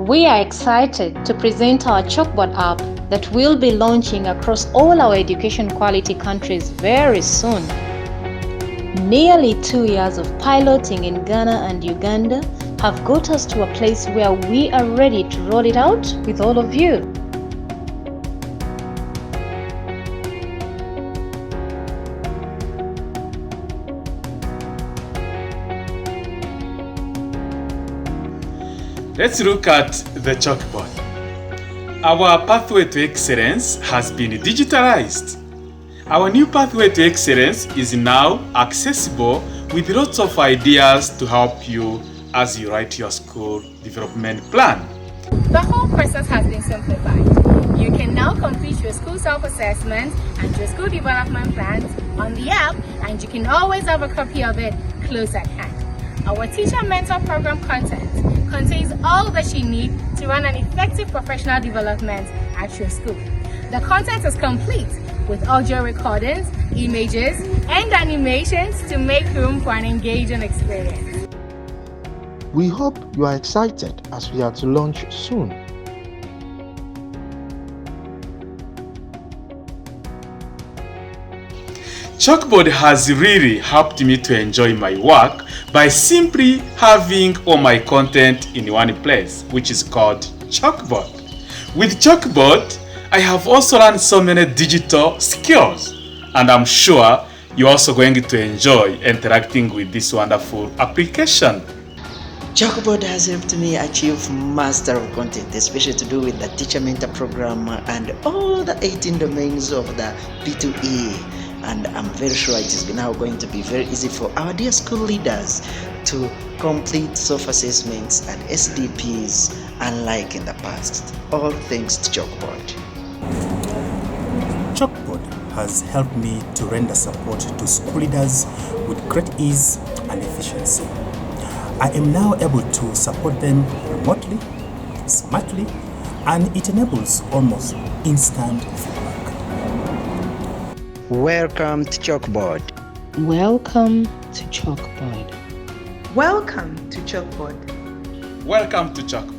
We are excited to present our Chalkboard app that will be launching across all our education quality countries very soon. Nearly 2 years of piloting in Ghana and Uganda have got us to a place where we are ready to roll it out with all of you. Let's look at the chalkboard. Our pathway to excellence has been digitalized. Our new pathway to excellence is now accessible with lots of ideas to help you as you write your school development plan. The whole process has been simplified. You can now complete your school self-assessment and your school development plans on the app, and you can always have a copy of it close at hand. Our Teacher Mentor Program content contains all that you need to run an effective professional development at your school. The content is complete with audio recordings, images, and animations to make room for an engaging experience. We hope you are excited as we are to launch soon. Chalkboard has really helped me to enjoy my work by simply having all my content in one place, which is called Chalkboard. With Chalkboard, I have also learned so many digital skills, and I'm sure you're also going to enjoy interacting with this wonderful application. Chalkboard has helped me achieve master of content, especially to do with the Teacher Mentor Program and all the 18 domains of the P2E. And I'm very sure it is now going to be very easy for our dear school leaders to complete self-assessments and SDPs unlike in the past. All thanks to Chalkboard. Chalkboard has helped me to render support to school leaders with great ease and efficiency. I am now able to support them remotely, smartly, and it enables almost instant feedback. Welcome to Chalkboard. Welcome to Chalkboard. Welcome to Chalkboard. Welcome to Chalkboard.